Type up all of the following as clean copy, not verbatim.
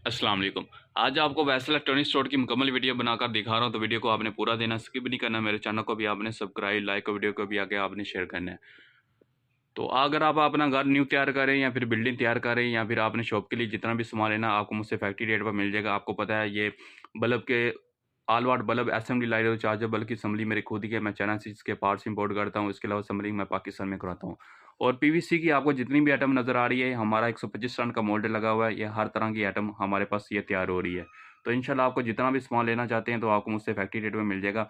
अस्सलाम वालेकुम। आज आपको वैसल इलेक्ट्रॉनिक स्टोर की मुकम्मल वीडियो बनाकर दिखा रहा हूँ, तो वीडियो को आपने पूरा देना, स्किप नहीं करना। मेरे चैनल को भी आपने सब्सक्राइब, लाइक और वीडियो को भी आगे आपने शेयर करना है। तो अगर आप अपना घर न्यू तैयार करें या फिर बिल्डिंग तैयार करें या फिर आपने शॉप के लिए जितना भी सामान लेना, आपको मुझसे फैक्ट्री रेट पर मिल जाएगा। आपको पता है ये बल्ब के all watt bulb assembly light और चार्जर बल्ब की असम्बली मेरी खुद ही है। मैं चाइना से इसके पार्ट्स इंपोर्ट करता हूँ। इसके अलावा असम्बली मैं पाकिस्तान में कराता हूँ। और पीवीसी की आपको जितनी भी आइटम नज़र आ रही है, हमारा 125 टन का मोल्ड लगा हुआ है। ये हर तरह की आइटम हमारे पास ये तैयार हो रही है। तो इंशाल्लाह आपको जितना भी सामान लेना चाहते हैं तो आपको मुझसे फैक्ट्री रेट में मिल जाएगा।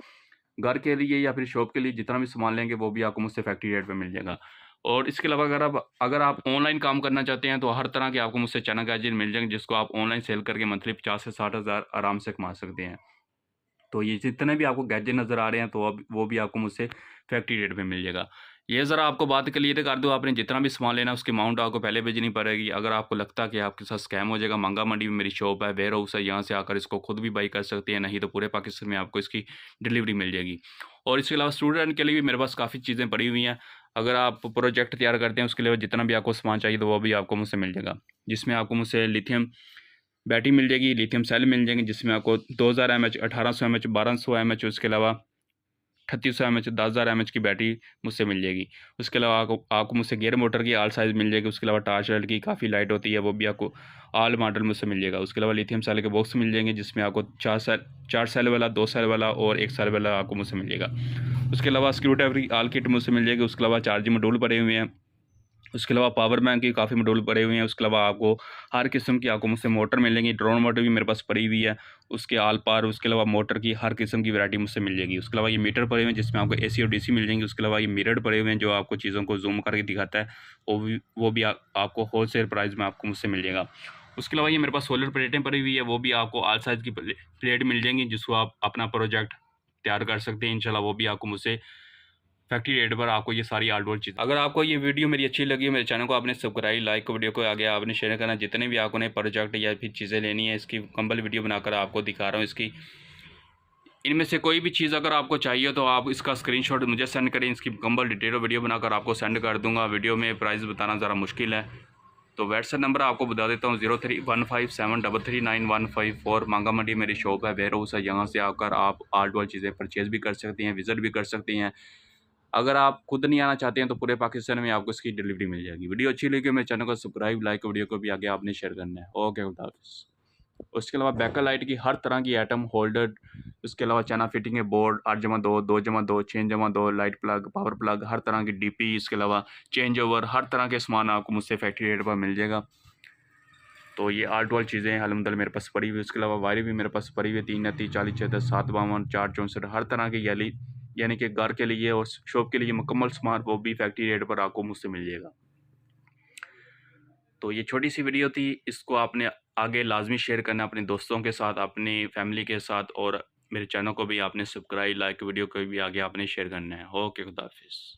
घर के लिए या फिर शॉप के लिए जितना भी सामान लेंगे वो भी आपको मुझसे फैक्ट्री रेट पे मिल जाएगा। और इसके अलावा अगर आप ऑनलाइन काम करना चाहते हैं तो हर तरह के आपको मुझसे चाइना गैजेट मिल जाएंगे, जिसको आप ऑनलाइन सेल करके मंथली 50 से 60 हज़ार आराम से कमा सकते हैं। तो ये जितने भी आपको गैजेट नज़र आ रहे हैं तो अब वो भी आपको मुझसे फैक्ट्री रेट पे मिल जाएगा। ये ज़रा आपको बात क्लियर कर दूँ, आपने जितना भी सामान लेना है उसकी अमाउंट आपको पहले भेजनी पड़ेगी। अगर आपको लगता है कि आपके साथ स्कैम हो जाएगा, मंगा मंडी में मेरी शॉप है, वेयर हाउस है, यहाँ से आकर इसको खुद भी बाई कर सकते हैं, नहीं तो पूरे पाकिस्तान में आपको इसकी डिलीवरी मिल जाएगी। और इसके अलावा स्टूडेंट के लिए भी मेरे पास काफ़ी चीज़ें पड़ी हुई हैं। अगर आप प्रोजेक्ट तैयार करते हैं उसके लिए जितना भी आपको सामान चाहिए तो वो भी आपको मुझसे मिल जाएगा। जिसमें आपको मुझसे लिथियम बैटरी मिल जाएगी, लिथियम सेल मिल जाएंगे, जिसमें आपको 2000 एमएच, 1800 एमएच, 1200 एमएच, उसके अलावा 3800 एमएच, 10,000 एमएच की बैटरी मुझसे मिल जाएगी। उसके अलावा आपको मुझसे गियर मोटर की ऑल साइज़ मिल जाएगी। उसके अलावा टॉर्च लाइट की काफ़ी लाइट होती है, वो भी आपको ऑल मॉडल मुझसे मिल जाएगा। उसके अलावा लिथियम सेल के बॉक्स मिल जाएंगे, जिसमें आपको 4 सेल वाला, 2 सेल वाला और 1 सेल वाला आपको मुझसे मिल जाएगा। उसके अलावा स्क्रू ड्राइवर की ऑल किट मुझसे मिल जाएगी। उसके अलावा चार्जिंग मॉड्यूल पड़े हुए हैं। उसके अलावा पावर बैंक के काफ़ी मॉड्यूल पड़े हुए हैं। उसके अलावा आपको हर किस्म की आपको मुझसे मोटर मिलेंगी। ड्रोन मोटर भी मेरे पास पड़ी हुई है, उसके आल पार। उसके अलावा मोटर की हर किस्म की वैरायटी मुझसे मिल जाएगी। उसके अलावा ये मीटर पड़े हुए हैं, जिसमें आपको एसी और डीसी मिल जाएंगे। उसके अलावा ये मिरर पड़े हुए हैं, जो आपको चीज़ों को जूम करके दिखाता है। वो भी आपको होलसेल प्राइस में आपको मुझसे मिल जाएगा। उसके अलावा ये मेरे पास सोलर प्लेटें पड़ी हुई है, वो भी आपको ऑल साइज़ की प्लेट मिल जाएंगी, जिसको आप अपना प्रोजेक्ट तैयार कर सकते हैं। इंशाल्लाह वो भी आपको मुझसे फैक्ट्री रेट पर आपको ये सारी आउटडोर चीज़। अगर आपको ये वीडियो मेरी अच्छी लगी, मेरे चैनल को आपने सब्सक्राइब, लाइक, वीडियो को आगे आपने शेयर करना। जितने भी आपको नए प्रोजेक्ट या फिर चीज़ें लेनी है, इसकी कंबल वीडियो बनाकर आपको दिखा रहा हूँ। इसकी इनमें से कोई भी चीज़ अगर आपको चाहिए तो आप इसका स्क्रीनशॉट मुझे सेंड करें। इसकी कंबल डिटेल वीडियो बनाकर आपको सेंड कर दूँगा। वीडियो में प्राइस बताना ज़रा मुश्किल है, तो व्हाट्सएप नंबर आपको बता देता हूँ, 0315739154। मांगा मंडी मेरी शॉप है, वेयर हाउस है। यहाँ से आकर आप आर्ट वाली चीज़ें परचेज़ भी कर सकती हैं, विज़िट भी कर सकती हैं। अगर आप खुद नहीं आना चाहते हैं तो पूरे पाकिस्तान में आपको इसकी डिलीवरी मिल जाएगी। वीडियो अच्छी लगी मेरे चैनल को सब्सक्राइब, लाइक, वीडियो को भी आगे आपने शेयर करना है। ओके, खुदा हाफिज़। उसके अलावा बैकर लाइट की हर तरह की आइटम, होल्डर, उसके अलावा चाइना फिटिंग है, board 8/2, 2/2, 6/2, light plug, power plug, हर तरह की डीपी, इसके अलावा चेंज ओवर, हर तरह के सामान आपको मुझसे फैक्ट्री रेट पर मिल जाएगा। तो ये आर्ट वाली चीज़ें अलहमदुलिल्लाह मेरे पास पड़ी हुई। उसके अलावा वायरें भी मेरे पास पड़ी हुई है, 3 39 40 36 7 52 4 64, हर तरह की यानी कि घर के लिए और शॉप के लिए मुकम्मल सामान वो भी फैक्ट्री रेट पर आपको मुझसे मिल जाएगा। तो ये छोटी सी वीडियो थी, इसको आपने आगे लाजमी शेयर करना अपने दोस्तों के साथ, अपनी फैमिली के साथ, और मेरे चैनल को भी आपने सब्सक्राइब, लाइक, वीडियो को भी आगे आपने शेयर करना है। ओके, खुदा हाफिज़।